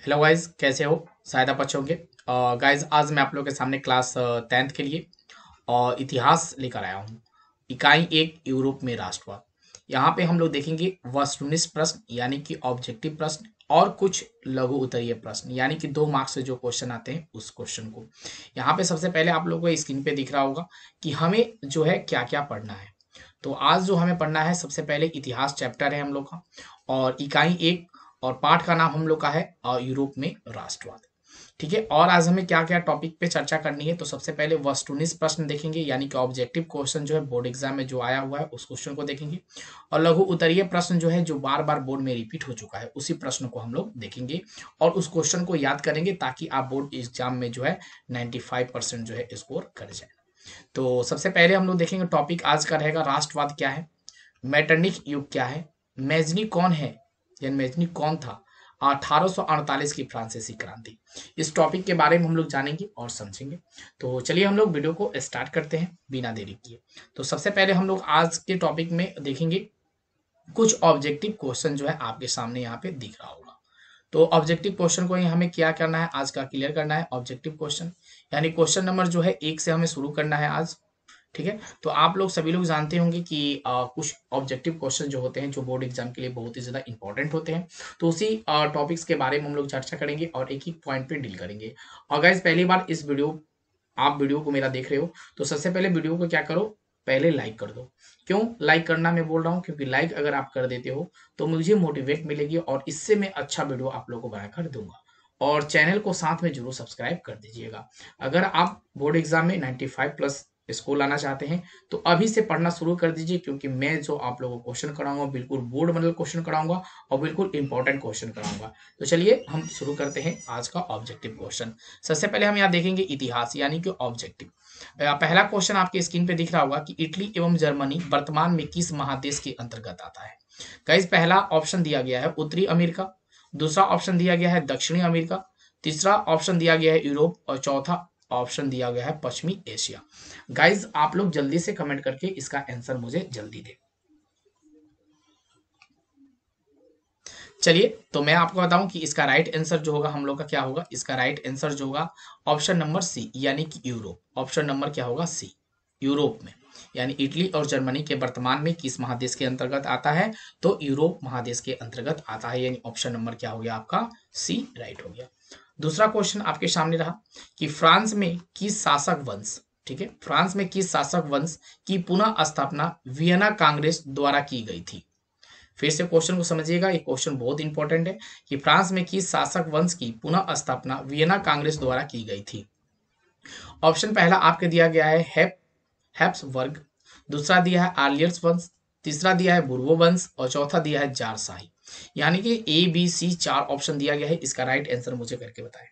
Hello guys, कैसे हो? शायद आप अच्छे होंगे। गाइज, आज मैं आप लोगों के सामने क्लास 10th के लिए और इतिहास लेकर आया हूँ। इकाई एक, यूरोप में राष्ट्रवाद। यहाँ पे हम लोग देखेंगे वस्तुनिष्ठ प्रश्न यानी कि ऑब्जेक्टिव प्रश्न और कुछ लघु उत्तरीय प्रश्न यानी कि 2 मार्क्स से जो क्वेश्चन आते हैं उस क्वेश्चन को। यहाँ पे सबसे पहले आप लोगों को स्क्रीन पे दिख रहा होगा कि हमें जो है क्या क्या पढ़ना है। तो आज जो हमें पढ़ना है, सबसे पहले इतिहास चैप्टर है हम लोग का, और इकाई एक, और पाठ का नाम हम लोग का है यूरोप में राष्ट्रवाद। ठीक है। और आज हमें क्या क्या टॉपिक पे चर्चा करनी है, तो सबसे पहले वस्तुनिष्ठ प्रश्न देखेंगे यानी कि ऑब्जेक्टिव क्वेश्चन जो है बोर्ड एग्जाम में जो आया हुआ है उस क्वेश्चन को देखेंगे। और लघु उत्तरीय प्रश्न जो है जो बार बार बोर्ड में रिपीट हो चुका है उसी प्रश्न को हम लोग देखेंगे और उस क्वेश्चन को याद करेंगे ताकि आप बोर्ड एग्जाम में जो है 95% जो है स्कोर कर जाए। तो सबसे पहले हम लोग देखेंगे टॉपिक आज का रहेगा राष्ट्रवाद क्या है, मैटरनिक युग क्या है, मेजनी कौन है या मेजनी कौन था, 1848 की फ्रांसीसी क्रांति। इस टॉपिक के बारे में हम लोग जानेंगे और समझेंगे। तो चलिए हम लोग वीडियो को स्टार्ट करते हैं बिना देरी किए। तो सबसे पहले हम लोग आज के टॉपिक में देखेंगे कुछ ऑब्जेक्टिव क्वेश्चन जो है आपके सामने यहाँ पे दिख रहा होगा। तो ऑब्जेक्टिव क्वेश्चन को ही हमें क्या करना है, आज का क्लियर करना है ऑब्जेक्टिव क्वेश्चन, यानी क्वेश्चन नंबर जो है 1 से हमें शुरू करना है आज। ठीक है। तो आप लोग सभी लोग जानते होंगे कि कुछ ऑब्जेक्टिव क्वेश्चन जो होते हैं जो बोर्ड एग्जाम के लिए बहुत ही ज्यादा इंपॉर्टेंट होते हैं। तो उसी टॉपिक्स के बारे में हम लोग चर्चा करेंगे और एक ही पॉइंट पे डील करेंगे। और गाइज, पहली बार इस वीडियो आप वीडियो को मेरा देख रहे हो तो सबसे पहले वीडियो को क्या करो, पहले लाइक कर दो। क्यों लाइक करना मैं बोल रहा हूँ, क्योंकि लाइक अगर आप कर देते हो तो मुझे मोटिवेट मिलेगी और इससे मैं अच्छा वीडियो आप लोगों को बनाकर दूंगा। और चैनल को साथ में जरूर सब्सक्राइब कर दीजिएगा। अगर आप बोर्ड एग्जाम में 95 प्लस स्कोर लाना चाहते हैं तो अभी से पढ़ना शुरू कर दीजिए, क्योंकि मैं जो आप लोगों को क्वेश्चन कराऊंगा बिल्कुल बोर्ड मॉडल क्वेश्चन कराऊंगा और बिल्कुल इंपॉर्टेंट क्वेश्चन कराऊंगा। तो चलिए हम शुरू करते हैं आज का ऑब्जेक्टिव क्वेश्चन। सबसे पहले हम यहाँ देखेंगे इतिहास यानी कि ऑब्जेक्टिव। पहला क्वेश्चन आपके स्क्रीन पे दिख रहा होगा कि इटली एवं जर्मनी वर्तमान में किस महादेश के अंतर्गत आता है। गाइस, पहला ऑप्शन दिया गया है उत्तरी अमेरिका, दूसरा ऑप्शन दिया गया है दक्षिणी अमेरिका, तीसरा ऑप्शन दिया गया है यूरोप और चौथा ऑप्शन दिया गया है पश्चिमी एशिया। गाइस, आप लोग जल्दी से कमेंट करके इसका आंसर मुझे जल्दी दे। चलिए, तो मैं आपको बताऊं कि इसका राइट आंसर जो होगा हम लोग का क्या होगा। इसका राइट आंसर जो होगा ऑप्शन नंबर सी यानी कि यूरोप। ऑप्शन नंबर क्या होगा, सी, यूरोप में। यानी इटली और जर्मनी के वर्तमान में किस महादेश के अंतर्गत आता है, तो यूरोप महादेश के अंतर्गत आता है। यानी ऑप्शन नंबर क्या हो गया आपका, सी राइट हो गया। दूसरा क्वेश्चन आपके सामने रहा कि फ्रांस में किस शासक वंश, ठीक है, फ्रांस में किस शासक वंश की पुनः स्थापना वियना कांग्रेस द्वारा की गई थी। फिर से क्वेश्चन को समझिएगा, ये क्वेश्चन बहुत इंपॉर्टेंट है कि फ्रांस में किस शासक वंश की पुनः स्थापना वियना कांग्रेस द्वारा की गई थी। ऑप्शन पहला आपके दिया गया है हैप्सबर्ग, दूसरा दिया है आर्लियर्स वंश, तीसरा दिया है बुर्बो वंश और चौथा दिया है जारशाही। यानी कि ए बी सी 4 ऑप्शन दिया गया है। इसका राइट आंसर मुझे करके बताएं।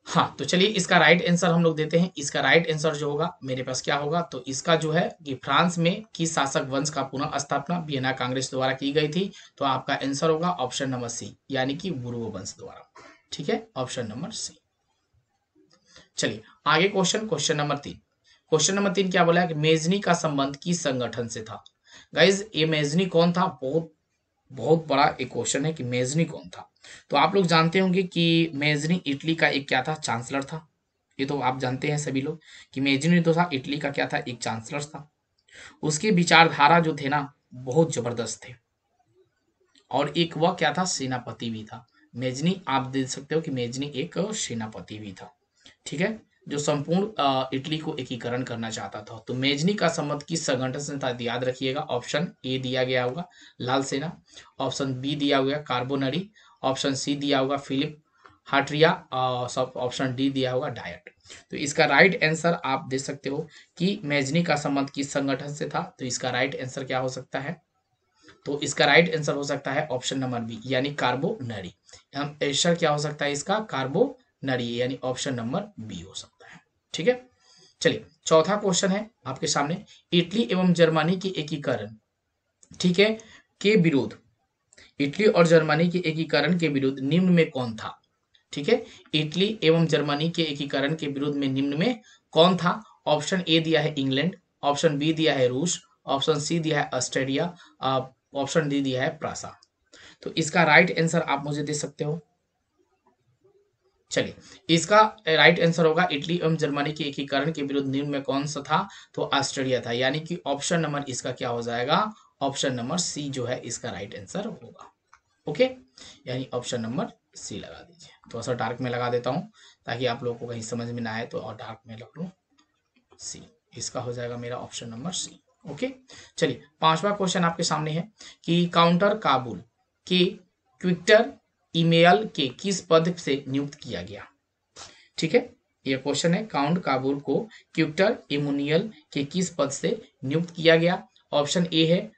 हाँ, तो चलिए इसका राइट आंसर हम लोग देते हैं। इसका राइट आंसर जो होगा मेरे पास क्या होगा, तो इसका जो है कि फ्रांस में किस शासक वंश का पुनः स्थापना वियना कांग्रेस द्वारा की गई थी, तो आपका आंसर होगा ऑप्शन नंबर सी यानी कि बुर्बो वंश द्वारा। ठीक है, ऑप्शन नंबर सी। चलिए आगे क्वेश्चन नंबर 3। क्वेश्चन नंबर 3 क्या बोला है कि मेजनी का संबंध किस संगठन से था। गाइज, ये मेजनी कौन था, बहुत बहुत बड़ा एक क्वेश्चन है कि मेजनी कौन था। तो आप लोग जानते होंगे कि मेजनी इटली का एक क्या था, चांसलर था। ये तो आप जानते हैं सभी लोग कि मेजनी तो था इटली का क्या था, एक चांसलर था। उसके विचारधारा जो थे ना बहुत जबरदस्त थे, और एक वह क्या था, सेनापति भी था। मेजनी आप देख सकते हो कि मेजनी एक सेनापति भी था। ठीक है, जो संपूर्ण इटली को एकीकरण करना चाहता था। तो मेजनी का संबंध किस संगठन से था, याद रखिएगा। ऑप्शन ए दिया गया होगा लाल सेना, ऑप्शन बी दिया हुआ कार्बोनरी, ऑप्शन सी दिया होगा फिलिप हाट्रिया, सब ऑप्शन डी दिया होगा डायट। तो इसका राइट आंसर आप दे सकते हो कि मेजनी का संबंध किस संगठन से था। तो इसका राइट आंसर क्या हो सकता है, तो इसका राइट आंसर हो सकता है ऑप्शन नंबर बी यानी कार्बोनरी। हम आंसर क्या हो सकता है इसका, कार्बोनरी, यानी ऑप्शन नंबर बी हो सकता है। ठीक है, चलिए चौथा क्वेश्चन है आपके सामने, इटली एवं जर्मनी के एकीकरण, ठीक है, के विरोध, इटली और जर्मनी के एकीकरण के विरुद्ध निम्न में कौन था। ठीक है, इटली एवं जर्मनी के एकीकरण के विरुद्ध में निम्न में कौन था। ऑप्शन ए दिया है इंग्लैंड, ऑप्शन बी दिया है रूस, ऑप्शन सी दिया है ऑस्ट्रेलिया, ऑप्शन डी दिया है प्रासा। तो इसका राइट आंसर आप मुझे दे सकते हो। चलिए, इसका राइट आंसर होगा इटली एवं जर्मनी के एकीकरण के विरुद्ध निम्न में कौन सा था, तो ऑस्ट्रेलिया था, यानी कि ऑप्शन नंबर इसका क्या हो जाएगा, ऑप्शन नंबर सी जो है इसका राइट आंसर होगा। ओके, यानी ऑप्शन नंबर सी लगा दीजिए। थोड़ा सा डार्क में लगा देता हूँ ताकि आप लोगों को कहीं समझ में ना आए, तो और डार्क में लग लूँ, सी, इसका हो जाएगा मेरा ऑप्शन नंबर सी। ओके, चलिए 5वां क्वेश्चन आपके सामने है कि काउंटर काबुल के क्विक्टर ईमेल के किस पद से नियुक्त किया गया। ठीक है, यह क्वेश्चन है, काउंट काबुल को क्विक्टर इमुनियल के किस पद से नियुक्त किया गया। ऑप्शन ए है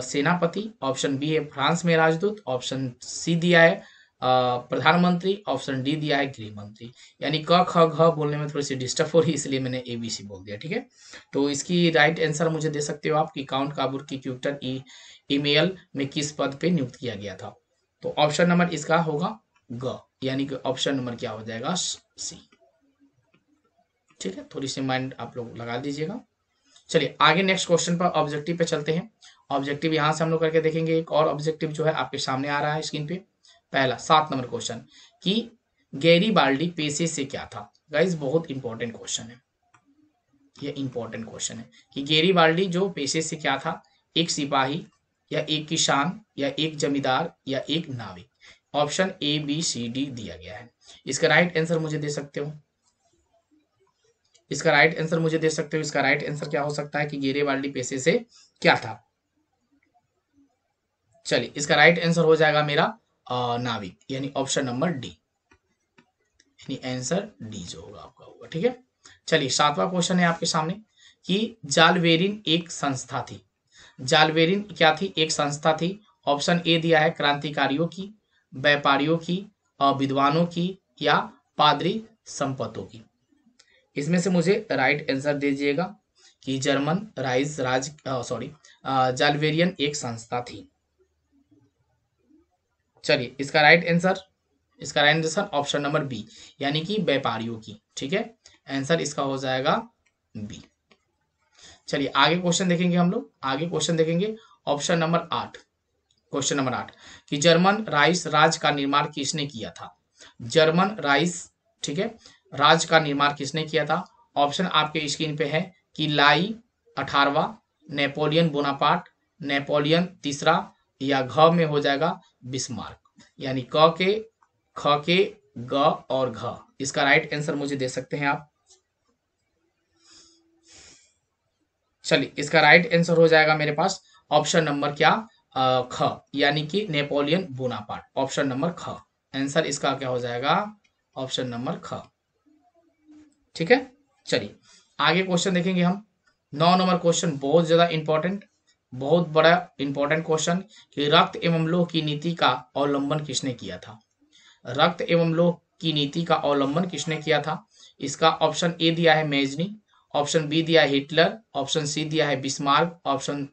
सेनापति, ऑप्शन बी है फ्रांस में राजदूत, ऑप्शन सी दिया है प्रधानमंत्री, ऑप्शन डी दिया है गृह मंत्री। यानी क ख घ बोलने में थोड़ी सी डिस्टर्ब हो रही है, इसलिए मैंने ABC बोल दिया। ठीक है, तो इसकी राइट आंसर मुझे दे सकते हो आप कि काउंट काबुल की क्विक्टर ईमेल में किस पद पे नियुक्त किया गया था। तो ऑप्शन नंबर इसका होगा ग, यानी कि ऑप्शन नंबर क्या हो जाएगा, सी। ठीक है, थोड़ी सी माइंड आप लोग लगा दीजिएगा। चलिए आगे नेक्स्ट क्वेश्चन पर ऑब्जेक्टिव पे चलते हैं। ऑब्जेक्टिव यहां से हम लोग करके देखेंगे। एक और ऑब्जेक्टिव जो है आपके सामने आ रहा है स्क्रीन पे। पहला 7 नंबर क्वेश्चन कि गैरीबाल्डी पेशे से क्या था। गाइस बहुत इंपॉर्टेंट क्वेश्चन है, ये इंपॉर्टेंट क्वेश्चन है कि गैरीबाल्डी जो पेशे से क्या था, एक सिपाही या एक किसान या एक जमींदार या एक नाविक। ऑप्शन ABCD दिया गया है। इसका राइट आंसर मुझे दे सकते हो, इसका राइट आंसर मुझे दे सकते हो। इसका राइट आंसर क्या हो सकता है कि गैरीबाल्डी पेशे से क्या था। चलिए, इसका राइट आंसर हो जाएगा मेरा नाविक, यानी ऑप्शन नंबर डी, यानी आंसर डी जो होगा आपका होगा। ठीक है, चलिए 7वां क्वेश्चन है आपके सामने कि जालवेरिन एक संस्था थी। जालवेरिन क्या थी, एक संस्था थी। ऑप्शन ए दिया है क्रांतिकारियों की, व्यापारियों की, विद्वानों की या पादरी संपतों की। इसमें से मुझे राइट आंसर दीजिएगा कि जर्मन राइस राज जालवेरियन एक संस्था थी। चलिए, इसका right answer option number B, यानी कि व्यापारियों की। ठीक है, आंसर इसका हो जाएगा बी। चलिए आगे क्वेश्चन देखेंगे हम लोग। आगे क्वेश्चन देखेंगे ऑप्शन नंबर 8, क्वेश्चन नंबर 8 कि जर्मन राइस राज का निर्माण किसने किया था। जर्मन राइस, ठीक है, राज का निर्माण किसने किया था। ऑप्शन आपके स्क्रीन पे है कि लाई 18वां, नेपोलियन बोनापार्ट, नेपोलियन तीसरा या घ में हो जाएगा बिस्मार्क। यानी क के, ख के, ग और घ। इसका राइट आंसर मुझे दे सकते हैं आप। चलिए, इसका राइट आंसर हो जाएगा मेरे पास ऑप्शन नंबर क्या, ख, यानी कि नेपोलियन बोनापार्ट। ऑप्शन नंबर ख, आंसर इसका क्या हो जाएगा, ऑप्शन नंबर ख। ठीक है, चलिए आगे क्वेश्चन देखेंगे हम। 9 नंबर क्वेश्चन बहुत ज्यादा इंपॉर्टेंट, बहुत बड़ा इंपॉर्टेंट क्वेश्चन कि रक्त एवं लोह की नीति का अवलंबन किसने किया था। रक्त एवं लोह की नीति का अवलंबन किसने किया था। इसका ऑप्शन ए दिया है मेजनी, ऑप्शन बी दिया है हिटलर, ऑप्शन सी दिया है बिस्मार्क, ऑप्शन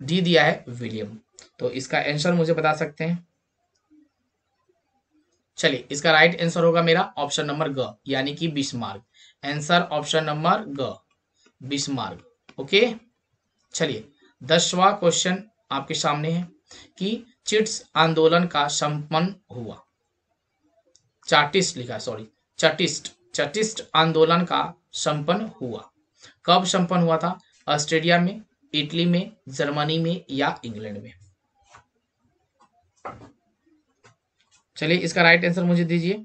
डी दिया है विलियम। तो इसका आंसर मुझे बता सकते हैं। चलिए, इसका राइट आंसर होगा मेरा ऑप्शन नंबर ग, यानी कि बिस्मार्क। आंसर ऑप्शन नंबर ग, बिस्मार्क। ओके, चलिए 10वां क्वेश्चन आपके सामने है कि चिट्स आंदोलन का संपन्न हुआ। चार्टिस्ट लिखा, सॉरी चटिस्ट आंदोलन का संपन्न हुआ, कब संपन्न हुआ था। ऑस्ट्रेलिया में, इटली में, जर्मनी में या इंग्लैंड में। चलिए, इसका राइट आंसर मुझे दीजिए।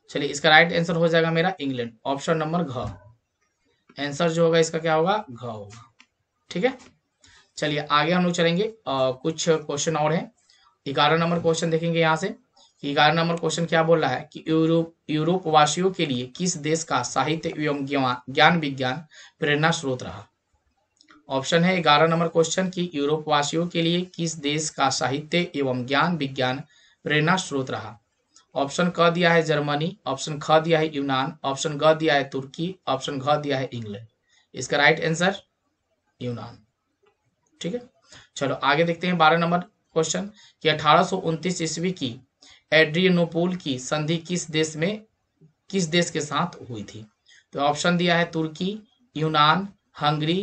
चलिए, इसका राइट आंसर हो जाएगा मेरा इंग्लैंड, ऑप्शन नंबर घ। आंसर जो होगा इसका क्या होगा, घ होगा। ठीक है, चलिए आगे हम लोग चलेंगे। कुछ क्वेश्चन और हैं। 11 नंबर क्वेश्चन देखेंगे यहाँ से। 11 नंबर क्वेश्चन क्या बोल रहा है कि यूरोप वासियों के लिए किस देश का साहित्य एवं ज्ञान विज्ञान प्रेरणा स्रोत रहा। ऑप्शन है 11 नंबर क्वेश्चन की यूरोप वासियों के लिए किस देश का साहित्य एवं ज्ञान विज्ञान प्रेरणा स्रोत रहा। ऑप्शन क दिया है जर्मनी, ऑप्शन ख दिया है यूनान, ऑप्शन ग दिया है तुर्की, ऑप्शन घ दिया है इंग्लैंड। इसका राइट आंसर यूनान। ठीक है, चलो आगे देखते हैं 12 नंबर क्वेश्चन कि 1829 ईस्वी की एड्रियनोपोल की संधि किस देश के साथ हुई थी। तो ऑप्शन दिया है तुर्की, यूनान, हंगरी,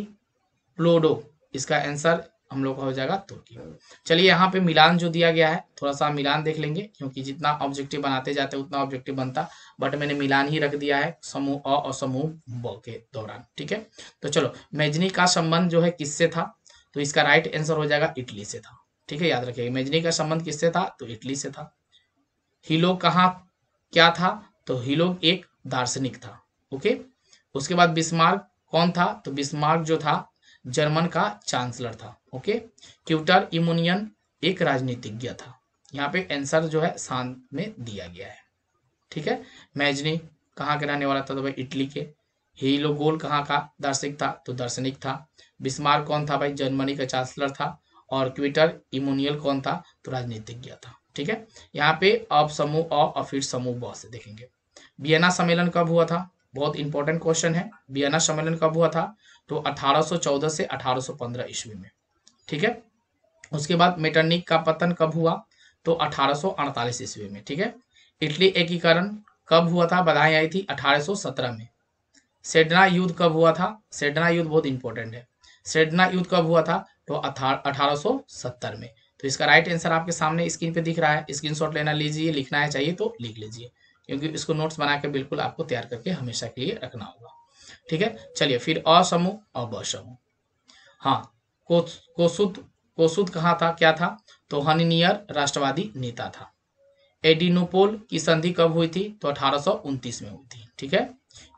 प्लोडो। इसका आंसर हम लोग का हो जाएगा तुर्की। चलिए यहाँ पे मिलान जो दिया गया है, थोड़ा सा मिलान देख लेंगे, क्योंकि जितना ऑब्जेक्टिव बनाते जाते हैं उतना ऑब्जेक्टिव बनता, बट मैंने मिलान ही रख दिया है समूह अ और समूह ब के दौरान। ठीक है, तो चलो, मेजनी का संबंध जो है किससे था, तो इसका राइट आंसर हो जाएगा इटली से था। ठीक है, याद रखिएगा, मेजनी का संबंध किससे था, तो इटली से था। हीलो कहाँ क्या था, तो हीलो एक दार्शनिक था। ओके, उसके बाद बिस्मार्क कौन था, तो बिस्मार्क जो था जर्मन का चांसलर था। ओके, क्यूटर इमुनियन एक राजनीतिज्ञ था। यहाँ पे आंसर जो है शांत में दिया गया है। ठीक है, मैजनी कहाँ के रहने वाला था, तो भाई इटली के। हीलोगोल कहाँ का दार्शनिक था, तो दार्शनिक था। बिस्मार्क कौन था, भाई जर्मनी का चांसलर था। और क्विटर इमुनियल कौन था, तो राजनीतिज्ञ था। ठीक है, यहाँ पे अब समूह अ और फिर समूह ब से देखेंगे। वियना सम्मेलन कब हुआ था, बहुत इंपॉर्टेंट क्वेश्चन है। वियना सम्मेलन कब हुआ था, तो 1814 से 1815 ईस्वी में। ठीक है, उसके बाद मेटरनिक का पतन कब हुआ, तो 1848 ईस्वी में। ठीक है, इटली एकीकरण कब हुआ था, बधाई आई थी 1817 में। सेडना युद्ध कब हुआ था, सेडना युद्ध बहुत इंपॉर्टेंट है। सेडना युद्ध कब हुआ था, तो 1870 में। तो इसका राइट आंसर आपके सामने स्क्रीन पे दिख रहा है, स्क्रीनशॉट लेना लीजिए, लिखना है चाहिए तो लिख लीजिए, क्योंकि इसको नोट्स बना के बिल्कुल आपको तैयार करके हमेशा के लिए रखना होगा। ठीक है, चलिए फिर अ समूह और ब समूह। हाँ, कोसुद कोसुद कहाँ था, क्या था, तो हनीनियर राष्ट्रवादी नेता था। एडिनोपोल की संधि कब हुई थी, तो 1829 में हुई थी। ठीक है,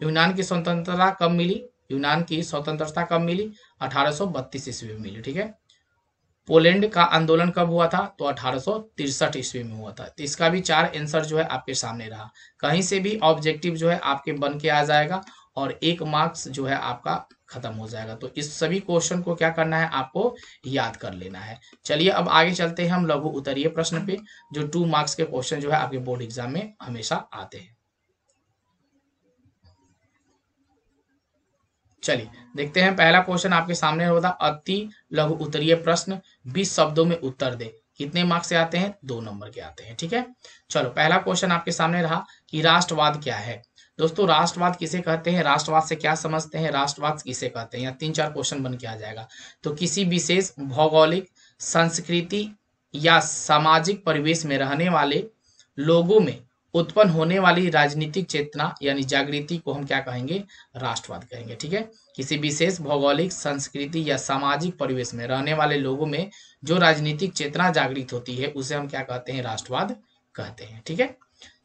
यूनान की स्वतंत्रता कब मिली, यूनान की स्वतंत्रता कब मिली, 1832 ईस्वी में मिली। ठीक है, पोलैंड का आंदोलन कब हुआ था, तो 1863 ईस्वी में हुआ था। तो इसका भी 4 आंसर जो है आपके सामने रहा। कहीं से भी ऑब्जेक्टिव जो है आपके बन के आ जाएगा और 1 मार्क्स जो है आपका खत्म हो जाएगा। तो इस सभी क्वेश्चन को क्या करना है, आपको याद कर लेना है। चलिए अब आगे चलते हैं हम लघु उत्तरीय प्रश्न पे, जो 2 मार्क्स के क्वेश्चन जो है आपके बोर्ड एग्जाम में हमेशा आते हैं। चलिए देखते हैं, पहला क्वेश्चन आपके सामने होता, अति लघु उत्तरीय प्रश्न 20 शब्दों में उत्तर दे। कितने मार्क्स से आते हैं, 2 नंबर के आते हैं। ठीक है, चलो पहला क्वेश्चन आपके सामने रहा कि राष्ट्रवाद क्या है। दोस्तों राष्ट्रवाद किसे कहते हैं, राष्ट्रवाद से क्या समझते हैं, राष्ट्रवाद किसे कहते हैं, यहाँ 3-4 क्वेश्चन बन के आ जाएगा। तो किसी विशेष भौगोलिक, संस्कृति या सामाजिक परिवेश में रहने वाले लोगों में उत्पन्न होने वाली राजनीतिक चेतना यानी जागृति को हम क्या कहेंगे, राष्ट्रवाद कहेंगे। ठीक है, किसी विशेष भौगोलिक, संस्कृति या सामाजिक परिवेश में रहने वाले लोगों में जो राजनीतिक चेतना जागृत होती है उसे हम क्या कहते हैं, राष्ट्रवाद कहते हैं। ठीक है,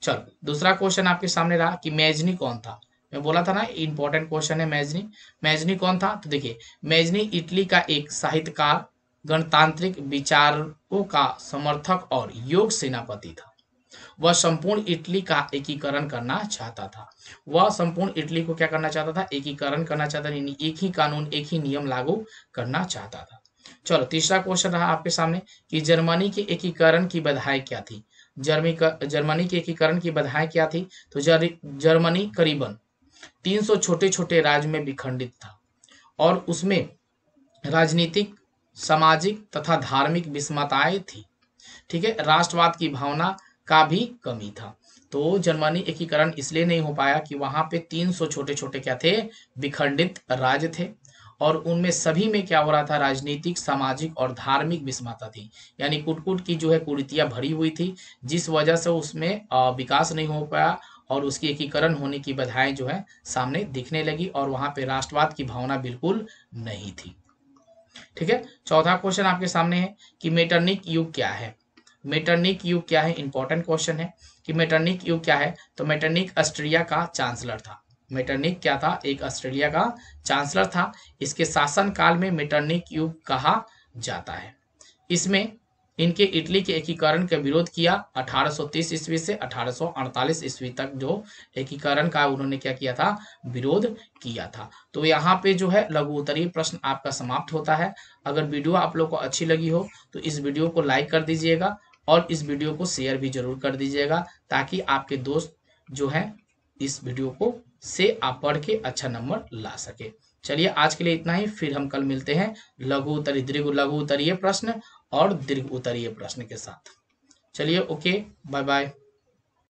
चलो दूसरा क्वेश्चन आपके सामने रहा कि मैजनी कौन था। मैं बोला था ना इंपॉर्टेंट क्वेश्चन है मैजनी। मैजनी कौन था, तो देखिए मैजनी इटली का एक साहित्यकार, गणतांत्रिक विचारों का समर्थक और योग सेनापति था। वह संपूर्ण इटली का एकीकरण करना चाहता था। वह संपूर्ण इटली को क्या करना चाहता था, एकीकरण करना चाहता था, यानी एक ही कानून, एक ही नियम लागू करना चाहता था। चलो तीसरा क्वेश्चन रहा आपके सामने कि जर्मनी के एकीकरण की बधाई क्या थी। जर्मनी के एकीकरण की बधाई क्या थी, तो जर्मनी करीबन 300 छोटे छोटे राज्य में विखंडित था और उसमें राजनीतिक, सामाजिक तथा धार्मिक विषमताएं थी। ठीक है, राष्ट्रवाद की भावना का भी कमी था। तो जर्मनी एकीकरण इसलिए नहीं हो पाया कि वहां पे 300 छोटे छोटे क्या थे, विखंडित राज्य थे और उनमें सभी में क्या हो रहा था, राजनीतिक, सामाजिक और धार्मिक विषमता थी, यानी कुट-कुट की जो है कुरीतियां भरी हुई थी, जिस वजह से उसमें विकास नहीं हो पाया और उसकी एकीकरण होने की बधाएं जो है सामने दिखने लगी और वहां पे राष्ट्रवाद की भावना बिल्कुल नहीं थी। ठीक है, चौथा क्वेश्चन आपके सामने है कि मेटरनिक युग क्या है। मेटरनिक युग क्या है, इंपॉर्टेंट क्वेश्चन है कि मेटरनिक युग क्या है। तो मेटरनिक ऑस्ट्रिया का चांसलर था। मेटरनिक क्या था, एक ऑस्ट्रेलिया का चांसलर था। इसके शासन काल में मेटरनिक युग कहा जाता है। इसमें इनके इटली के एकीकरण का विरोध किया 1830 ईस्वी से 1848 ईस्वी तक, जो एकीकरण का उन्होंने क्या किया था, विरोध किया था। तो यहाँ पे जो है लघु उत्तरीय प्रश्न आपका समाप्त होता है। अगर वीडियो आप लोग को अच्छी लगी हो तो इस वीडियो को लाइक कर दीजिएगा और इस वीडियो को शेयर भी जरूर कर दीजिएगा, ताकि आपके दोस्त जो है इस वीडियो को से आप पढ़ के अच्छा नंबर ला सके। चलिए आज के लिए इतना ही, फिर हम कल मिलते हैं लघु उत्तरीय प्रश्न और दीर्घ उत्तरीय प्रश्न के साथ। चलिए ओके, बाय बाय।